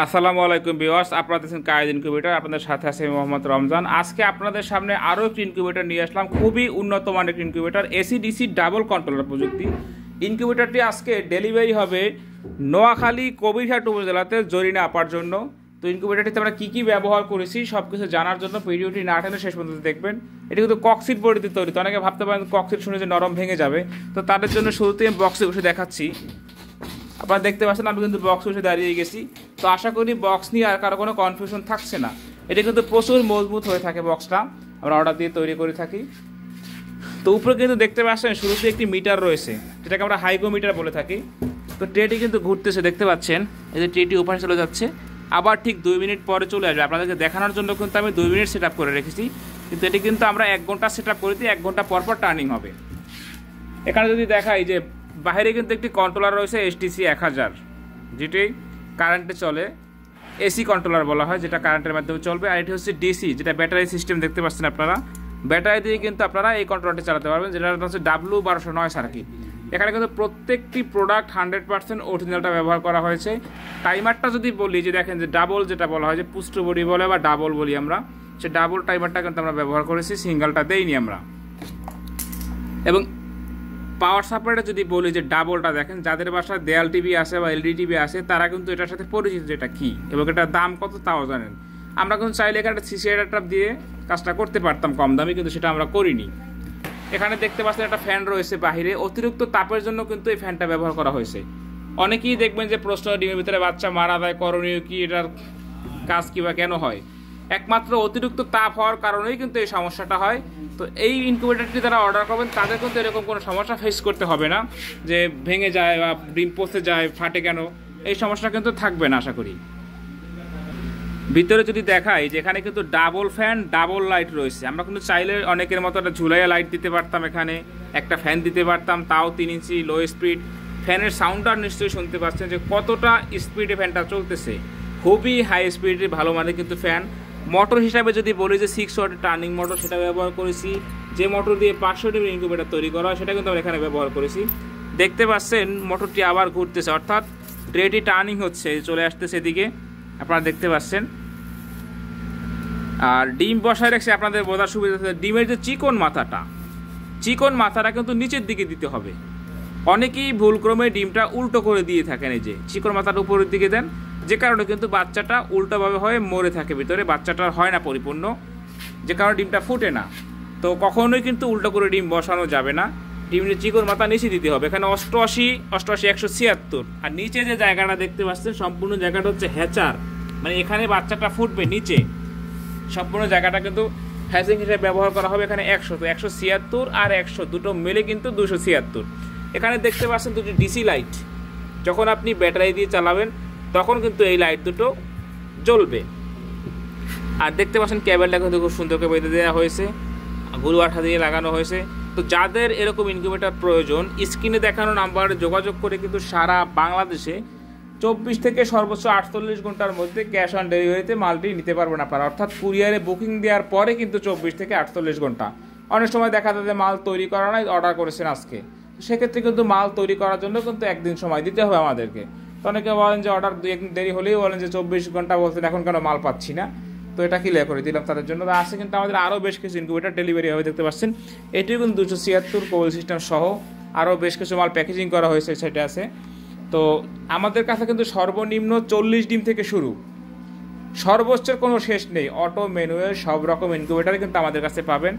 আসসালামু আলাইকুম ভিউয়ার্স, আপনারা দেখছেন কায়েদ ইনকিউবেটর। আপনাদের সাথে আছে মোহাম্মদ রমজান। আজকে আপনাদের সামনে আরও একটি ইনকিউবেটর নিয়ে আসলাম, খুবই উন্নত মানের একটি ইনকিউবেটর, এসিডিসি ডাবল কন্ট্রোলার প্রযুক্তি। ইনকিউবেটরটি আজকে ডেলিভারি হবে নোয়াখালী কবিরহাট উপজেলাতে জরিনা আপার জন্য। তো ইনকিউবেটরটিতে আমরা কী কী ব্যবহার করেছি সব কিছু জানার জন্য ভিডিওটি না টেনে শেষ পর্যন্ত দেখবেন। এটি কিন্তু ককসিট বডিতে তৈরি। তো অনেকে ভাবতে পারেন ককসিট শুনে যে নরম ভেঙে যাবে, তো তাদের জন্য শুরুতেই আমি বক্সে বসে দেখাচ্ছি। আপনারা দেখতে পাচ্ছেন আমি কিন্তু বক্স বসে দাঁড়িয়ে গেছি। তো আশা করি বক্স নিয়ে আর কারো কোনো কনফিউশন থাকছে না। এটা কিন্তু প্রচুর মজবুত হয়ে থাকে বক্সটা, আমরা অর্ডার দিয়ে তৈরি করে থাকি। তো উপরে কিন্তু দেখতে পাচ্ছেন শুরুতে একটি মিটার রয়েছে, যেটাকে আমরা হাইগোমিটার বলে থাকি। তো ট্রেটি কিন্তু ঘুরতেছে, দেখতে পাচ্ছেন এই যে ট্রেটি উপরে চলে যাচ্ছে, আবার ঠিক 2 মিনিট পরে চলে আসবে। আপনাদেরকে দেখানোর জন্য কিন্তু আমি 2 মিনিট সেট করে রেখেছি, কিন্তু এটি কিন্তু আমরা 1 ঘন্টা সেট করে দিই, 1 ঘন্টা পর পর টার্নিং হবে। এখানে যদি দেখাই যে বাইরে কিন্তু একটি কন্ট্রোলার রয়েছে HTC 1000, যেটি কারেন্টে চলে, এসি কন্ট্রোলার বলা হয়, যেটা কারেন্টের মাধ্যমে চলবে। আর এটি হচ্ছে ডিসি, যেটা ব্যাটারি সিস্টেম দেখতে পাচ্ছেন আপনারা। ব্যাটারি দিয়ে কিন্তু আপনারা এই কন্ট্রোলারটি চালাতে পারবেন, যেটা হচ্ছে W1209 সার্কিট। এখানে কিন্তু প্রত্যেকটি প্রোডাক্ট 100% অরিজিনালটা ব্যবহার করা হয়েছে। টাইমারটা যদি বলি যে দেখেন যে ডাবল, যেটা বলা হয় যে পুষ্ট বডি বলে বা ডাবল বলি আমরা, সে ডাবল টাইমারটা কিন্তু আমরা ব্যবহার করেছি, সিঙ্গেলটা দেইনি আমরা। এবং পাওয়ার সাপ্লাইটা যদি বলি যে ডাবলটা, দেখেন যাদের বাসায় দেয়াল টিভি আছে বা এলইডি টিভি আছে তারা কিন্তু এটার সাথে পরিচিত, যেটা কি এবং এটার দাম কত তাও জানেন। আমরা কিন্তু চাইলে এখানে একটা সিসি অ্যাডাপ্টার দিয়ে কাজটা করতে পারতাম কম দামি, কিন্তু সেটা আমরা করিনি। এখানে দেখতে পাচ্ছেন একটা ফ্যান রয়েছে বাহিরে, অতিরিক্ত তাপের জন্য কিন্তু এই ফ্যানটা ব্যবহার করা হয়েছে। অনেকেই দেখবেন যে প্রশ্ন, ডিমের ভিতরে বাচ্চা মারা যায়, করণীয় কি, এটার কাজ কী বা কেন হয়? একমাত্র অতিরিক্ত তাপ হওয়ার কারণেই কিন্তু এই সমস্যাটা হয়। তো এই ইনকিউবেটরটি যারা অর্ডার করবেন তাদের কিন্তু এরকম কোনো সমস্যা ফেস করতে হবে না, যে ভেঙে যায় বা ডিম পচে যায়, ফাটে কেন, এই সমস্যা কিন্তু থাকবে না আশা করি। ভিতরে যদি দেখাই যে এখানে কিন্তু ডাবল ফ্যান, ডাবল লাইট রয়েছে। আমরা কিন্তু চাইলে অনেকের মতো একটা ঝুলাইয়া লাইট দিতে পারতাম, এখানে একটা ফ্যান দিতে পারতাম, তাও 3 ইঞ্চি লো স্পিড। ফ্যানের সাউন্ডটা নিশ্চয়ই শুনতে পাচ্ছেন যে কতটা স্পিডে ফ্যানটা চলতেছে, খুবই হাই স্পিডে, ভালো মানের কিন্তু ফ্যান। মোটর হিসাবে যদি বলি যে 6 ওয়াটের টার্নিং মোটর, সেটা ব্যবহার করেছি। যে মোটর দিয়ে 500 ডিগ্রি ইনকিউবেটর তৈরি করা হয় সেটা কিন্তু আমরা এখানে ব্যবহার করেছি। দেখতে পাচ্ছেন মোটরটি আবার ঘুরতেছে, অর্থাৎ ট্রেটি টার্নিং হচ্ছে, চলে আসতেছে এদিকে, আপনারা দেখতে পাচ্ছেন। আর ডিম বসায় রেখেছে, আপনাদের বোঝার সুবিধা, ডিমের যে চিকন মাথাটা কিন্তু নিচের দিকে দিতে হবে। অনেকেই ভুলক্রমে ডিমটা উল্টো করে দিয়ে থাকেন, এই যে চিকন মাথাটা উপরের দিকে দেন, যে কারণে কিন্তু বাচ্চাটা উল্টোভাবে হয়ে মরে থাকে ভিতরে, বাচ্চাটা হয় না পরিপূর্ণ, যে কারণে ডিমটা ফুটে না। তো কখনোই কিন্তু উল্টো করে ডিম বসানো যাবে না, ডিমের চিকন মাথা নিচে দিতে হবে। এখানে 88, 176। আর নিচে যে জায়গাটা দেখতে পাচ্ছেন সম্পূর্ণ জায়গাটা হচ্ছে হ্যাচার, মানে এখানে বাচ্চাটা ফুটবে নিচে, সম্পূর্ণ জায়গাটা কিন্তু হ্যাচিং হিসেবে ব্যবহার করা হবে। এখানে 100, তো 176 আর 100 দুটো মিলে কিন্তু 276। এখানে দেখতে পাচ্ছেন দুটি ডিসি লাইট, যখন আপনি ব্যাটারি দিয়ে চালাবেন তখন কিন্তু এই লাইট দুটো জ্বলবে। আর দেখতে পাচ্ছেন কেবলটা কিন্তু খুব সুন্দর করে বেঁধে দেওয়া হয়েছে, গুরু আঠা দিয়ে লাগানো হয়েছে। তো যাদের এরকম ইনকিউবেটর প্রয়োজন, স্ক্রিনে দেখানো নাম্বারে যোগাযোগ করে কিন্তু সারা বাংলাদেশে 24 থেকে সর্বোচ্চ 48 ঘন্টার মধ্যে ক্যাশ অন ডেলিভারিতে মালটি নিতে পারবেন আপনারা, অর্থাৎ কুরিয়ারে বুকিং দেওয়ার পরে কিন্তু 24 থেকে 48 ঘন্টা। অনেক সময় দেখা যায় যে মাল তৈরি করা নাই, অর্ডার করেছেন আজকে, সেক্ষেত্রে কিন্তু মাল তৈরি করার জন্য কিন্তু একদিন সময় দিতে হবে আমাদেরকে। তো অনেকে বলেন যে অর্ডার 2 একদিন দেরি হলেই বলেন যে 24 ঘন্টা বলছেন, এখন কেন মাল পাচ্ছি না। তো এটা ক্লিয়ার করে দিলাম তাদের জন্য। আসছে কিন্তু আমাদের আরও বেশ কিছু ইনকিউবেটর ডেলিভারি হবে, দেখতে পাচ্ছেন এটিও কিন্তু 276 কোয়েল সিস্টেম সহ আরও বেশ কিছু মাল প্যাকেজিং করা হয়েছে, সেটা আছে। তো আমাদের কাছে কিন্তু সর্বনিম্ন 40 ডিম থেকে শুরু, সর্বোচ্চের কোনো শেষ নেই। অটো, ম্যানুয়াল সব রকম ইনকিউবেটার কিন্তু আমাদের কাছে পাবেন।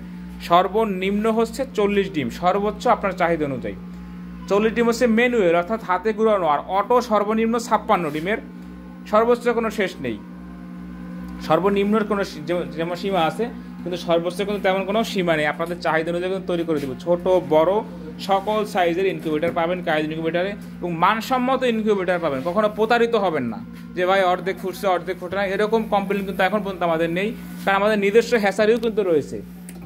সর্বনিম্ন হচ্ছে 40 ডিম, সর্বোচ্চ আপনার চাহিদা অনুযায়ী। 40 ডিম হচ্ছে ম্যানুয়াল, অর্থাৎ হাতে ঘুরানো। আর অটো সর্বনিম্ন 56 ডিমের, সর্বোচ্চ কোনো শেষ নেই। সর্বনিম্নর কোনো যেমন সীমা আছে, কিন্তু সর্বোচ্চ কিন্তু তেমন কোনো সীমা নেই। আপনাদের চাহিদা অনুযায়ী কিন্তু তৈরি করে দেবো। ছোট বড় সকল সাইজের ইনকিউবেটর পাবেন কায়েদ ইনকিউবেটারে, এবং মানসম্মত ইনকিউবেটার পাবেন। কখনো প্রতারিত হবেন না যে ভাই অর্ধেক ফুটছে অর্ধেক ফুটে না, এরকম কমপ্লেন কিন্তু এখন পর্যন্ত আমাদের নেই। কারণ আমাদের নিজস্ব হ্যাচারিও কিন্তু রয়েছে,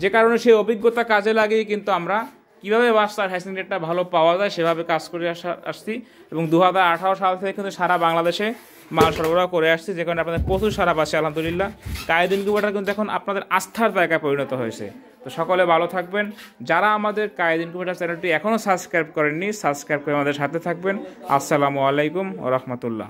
যে কারণে সেই অভিজ্ঞতা কাজে লাগিয়ে কিন্তু আমরা কীভাবে বাচ্চার হ্যাচিং রেটটা ভালো পাওয়া যায় সেভাবে কাজ করে আসছি। এবং 2018 সাল থেকে কিন্তু সারা বাংলাদেশে মাল সরবরাহ করে আসছি, যে কারণে আপনাদের প্রচুর সারা পাচ্ছে আলহামদুলিল্লাহ। কায়েদ ইনকিউবেটর কিন্তু এখন আপনাদের আস্থার জায়গায় পরিণত হয়েছে। তো সকলে ভালো থাকবেন। যারা আমাদের কায়েদ ইনকিউবেটর চ্যানেলটি এখনও সাবস্ক্রাইব করেননি, সাবস্ক্রাইব করে আমাদের সাথে থাকবেন। আসসালামু আলাইকুম ওয়া রাহমাতুল্লাহ।